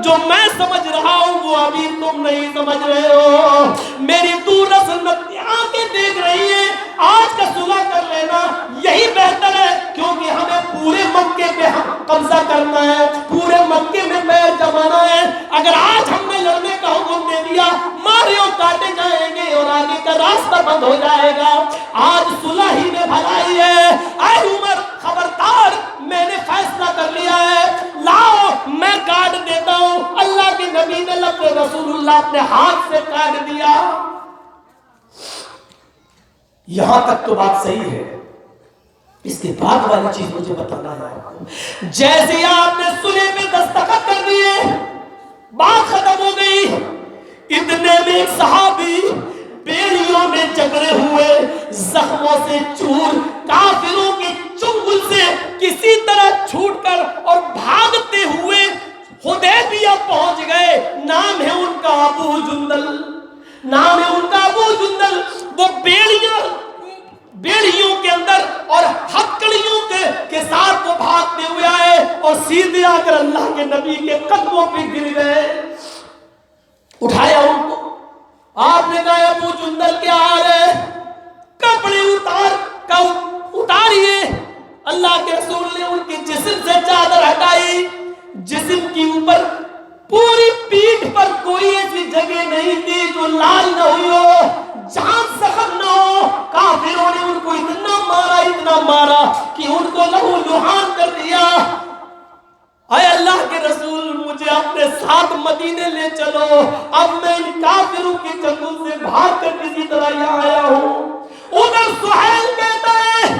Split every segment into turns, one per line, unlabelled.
جو میں سمجھ رہا ہوں وہ ابھی تم نہیں سمجھ رہے ہو. میری دور رسل آنکھیں دیکھ رہی ہیں. آج کا صلح کر لینا یہی بہتر ہے, کیونکہ ہمیں پورے مکے پہ قبضہ کرنا ہے, پورے مکے میں پیر جمانا ہے. اگر آج ہم نے لڑنے کا حکم دے دیا, مارے اور کاٹے جائیں گے اور آگے کا راستہ بند ہو جائے گا. آج صلح ہی میں بھلائی ہے. اے عمر خبردار, میں نے فیصلہ کر لیا ہے, لاؤ میں کاٹ دیتا ہوں. اللہ کے نبی نے لفظ رسول اللہ اپنے ہاتھ سے کاٹ دیا. یہاں تک تو بات صحیح ہے. اس کے بعد والی چیز مجھے بتانا ہے آپ کو. جیسے آپ نے صلح میں دستخط کر دیے, بات ختم ہو گئی. اتنے میں ایک صحابی بیڑیوں میں جکڑے ہوئے, زخموں سے چور, کافروں کے چنگل سے کسی طرح چھوٹ کر اور بھاگتے ہوئے حدیبیہ پہنچ گئے. نام ہے ان کا ابو جندل, نام ہے ان کا ابو جندل. وہ بیڑیوں کے اندر اور ہتکڑیوں کے ساتھ وہ بھاگتے ہوئے آئے اور سیدھے آ کر اللہ کے نبی کے قدموں پہ گر گئے. اٹھایا ان کو, آپ نے کہا ابو جندل کیا حال ہے, کپڑے اتاریے. اللہ کے رسول نے ان کے جسم سے چادر ہٹائی. جسم کے اوپر پوری پیٹھ پر کوئی ایسی جگہ نہیں تھی جو لال نہ ہوئی ہو, جہاں زخم نہ ہو. کافروں نے ان کو اتنا مارا کہ ان کو لہو لہان کر دیا. اے اللہ کے رسول, مجھے اپنے ساتھ مدینے لے چلو, اب میں ان کافروں کے چنگل سے بھاگ کر کسی طرح یہاں آیا ہوں. ادھر سہیل کہتا ہے,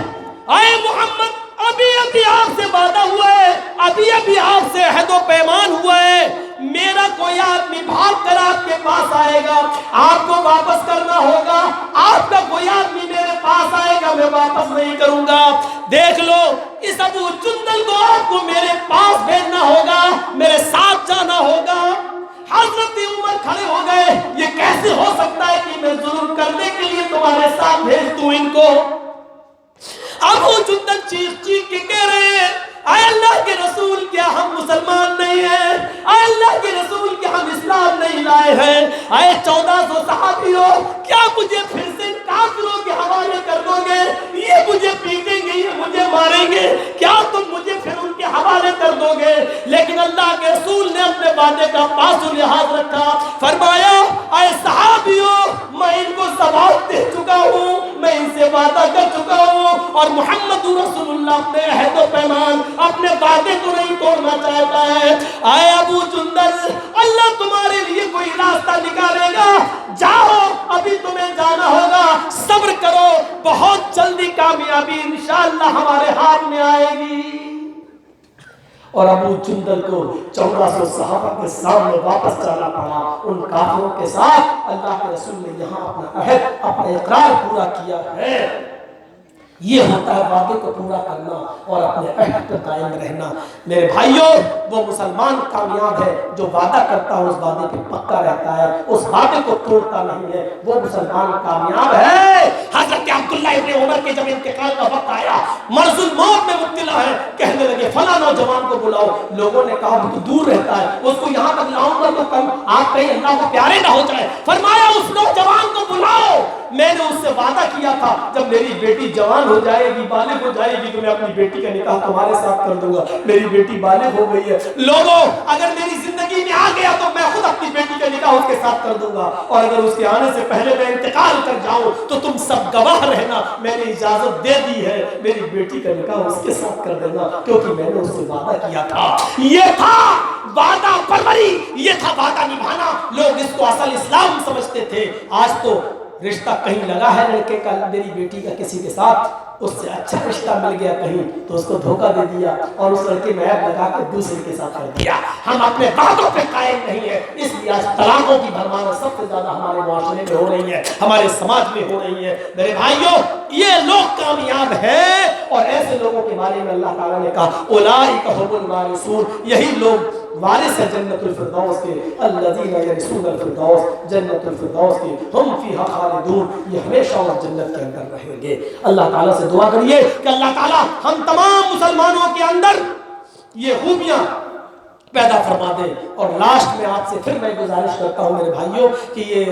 اے محمد, ابھی آپ سے وعدہ ہوا ہے, ابھی آپ سے عہد و پیمان ہوا ہے, میرا کوئی آدمی بھاگ کر آپ کے پاس آئے گا, آپ کو واپس کرنا ہوگا. آپ کا کوئی آدمی میرے پاس آئے گا, میں واپس نہیں کروں گا. دیکھ لو, اس ابو جندل کو آپ کو میرے پاس بھیجنا ہوگا, میرے ساتھ جانا ہوگا. حضرت عمر کھڑے ہو گئے, یہ کیسے ہو سکتا ہے کہ میں ظلم کرنے کے لیے تمہارے ساتھ بھیج دوں ان کو. ابو جندل چیخ کے کہہ رہے ہیں, اے اللہ کے رسول, کیا ہم مسلمان نہیں ہیں؟ اے اللہ کے رسول, کیا ہم اسلام نہیں لائے ہیں؟ اے 1400 صحابیوں, کیا مجھے پھر سے کافروں کے حوالے کر دو گے؟ یہ مجھے پیٹیں گے, یہ مجھے ماریں گے, کیا تم مجھے پھر ان کے حوالے کر دو گے؟ لیکن اللہ کے رسول نے اپنے وعدے کا پاس و لحاظ رکھا. فرمایا, اے صحابیوں, میں ان کو ثبات دے چکا ہوں, میں ان سے وعدہ کر چکا ہوں, اور محمد رسول اللہ اپنے عہد و پیمان, اپنے وعدے کو نہیں توڑنا چاہتا ہے. اے ابو جندل, اللہ تمہارے لیے کوئی راستہ نکالے گا, جاؤ, ابھی تمہیں جانا ہوگا, صبر کرو, بہت جلدی کامیابی انشاءاللہ ہمارے ہاتھ میں آئے گی. اور ابو جندل کو 1400 صحابہ کے سامنے واپس جانا پڑا ان کافروں کے ساتھ. اللہ کے رسول نے یہاں اپنا عہد, اپنا اقرار پورا کیا ہے. یہ ہوتا ہے وعدے کو پورا کرنا اور اپنے عہد پر قائم رہنا. میرے بھائیوں, وہ مسلمان کامیاب ہے جو وعدہ کرتا ہے اس وعدے پہ پکا رہتا ہے, اس وعدے کو توڑتا نہیں ہے, وہ مسلمان کامیاب ہے. حضرت عبداللہ ابن عمر کے جب انتقال کا وقت آیا, مرض الموت میں مبتلا ہے, کہنے لگے فلاں نوجوان کو بلاؤ. لوگوں نے کہا وہ تو دور رہتا ہے, اس کو یہاں تک لاؤں گا تو کم آپ کہیں اللہ کو پیارے نہ ہو جائے. فرمایا اس نوجوان کو بلاؤ, میں نے اس سے وعدہ کیا تھا جب میری بیٹی جوان ہو جائے گی, بالغ ہو جائے گی, تو میں اپنی بیٹی کا نکاح تمہارے ساتھ کر دوں گا. میری بیٹی بالغ ہو گئی ہے. لوگوں, اگر میری زندگی میں آ گیا تو میں خود اپنی بیٹی کا نکاح اس کے ساتھ کر دوں گا, اور اگر اس کے آنے سے پہلے میں انتقال کر جاؤں تو تم سب گواہ رہنا, میں نے اجازت دے دی ہے, میری بیٹی کا نکاح اس کے ساتھ کر دینا, کیونکہ میں نے اس سے وعدہ کیا تھا. یہ تھا وعدہ پروری, یہ تھا وعدہ نبھانا. لوگ اس کو اصل اسلام سمجھتے تھے. آج تو رشتہ کہیں لگا ہے لڑکے کا, میری بیٹی کا کسی کے ساتھ, اس سے اچھا رشتہ مل گیا کہیں تو اس کو دھوکہ دے دیا اور اس لڑکے میں عیب لگا کر دوسرے کے ساتھ کر دیا. ہم اپنے وعدوں پہ قائم نہیں ہے, اس لیے آج طلاقوں کی بھرمار سب سے زیادہ ہمارے معاشرے میں ہو رہی ہے, ہمارے سماج میں ہو رہی ہے. میرے بھائیوں, یہ لوگ کامیاب ہیں, اور ایسے لوگوں کے بارے میں اللہ تعالیٰ نے کہا اولئک هم الوارثون, یہی لوگ وارث ہے جنت الفردوس کے. الذین یرثون الفردوس, جنت الفردوس کے, ہم فیہا خالدون, یہ ہمیشہ اور جنت کے اندر رہیں گے. اللہ تعالیٰ سے دعا کریے کہ اللہ تعالیٰ ہم تمام مسلمانوں کے اندر یہ خوبیاں پیدا فرما دے۔ اور لاسٹ میں آپ سے پھر میں گزارش کرتا ہوں میرے بھائیوں کہ یہ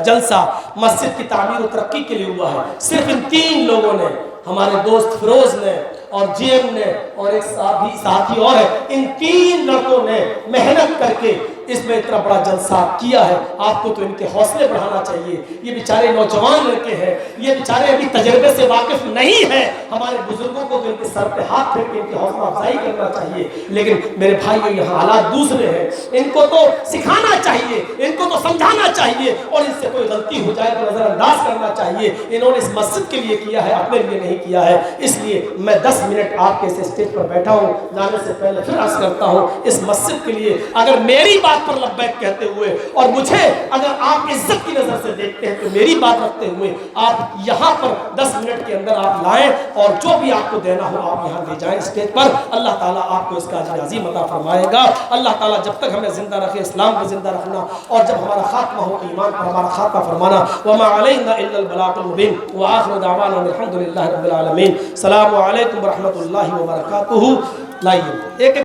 جلسہ مسجد کی تعمیر و ترقی کے لیے ہوا ہے۔ صرف ان 3 لوگوں نے، ہمارے دوست فیروز نے اور جی ایم نے اور ایک ساتھی اور ہے، ان 3 لڑکوں نے محنت کر کے اس میں اتنا بڑا جلسہ کیا ہے۔ آپ کو تو ان کے حوصلے بڑھانا چاہیے۔ یہ بیچارے نوجوان لڑکے ہیں، یہ بیچارے ابھی تجربے سے واقف نہیں ہیں۔ ہمارے بزرگوں کو تو ان کے سر پہ ہاتھ پھیر کے ان کی حوصلہ افزائی کرنا چاہیے، لیکن میرے بھائیوں یہاں حالات دوسرے ہیں۔ ان کو تو سکھانا چاہیے، ان کو تو سمجھانا چاہیے، اور ان سے کوئی غلطی ہو جائے تو نظر انداز کرنا چاہیے۔ انہوں نے اس مسجد کے لیے کیا ہے، اپنے لیے نہیں کیا ہے۔ اس لیے میں 10 منٹ آپ کے اسٹیج پر بیٹھا ہوں، جانے سے پہلے پھر عرض کرتا ہوں اس مسجد کے لیے اگر میری بات پر لبیک کہتے ہوئے، اور مجھے اگر آپ عزت کی نظر سے دیکھتے ہیں تو میری بات رکھتے ہوئے آپ یہاں پر 10 منٹ کے اندر آپ لائیں، اور جو بھی آپ کو دینا ہو آپ یہاں دے جائیں اسٹیج پر۔ اللہ تعالیٰ آپ کو اس کا اجر عظیم عطا فرمائے گا۔ اللہ تعالیٰ جب تک ہمیں زندہ رکھے اسلام کو زندہ رکھنا، اور جب ہمارا خاتمہ ہو ایمان پر ہمارا خاتمہ فرمانا۔ وما علینا الا البلاغ المبین، وآخر دعوانا الحمد للہ رب العالمین۔ السلام علیکم ورحمۃ اللہ وبرکاتہ۔ لائیے ایک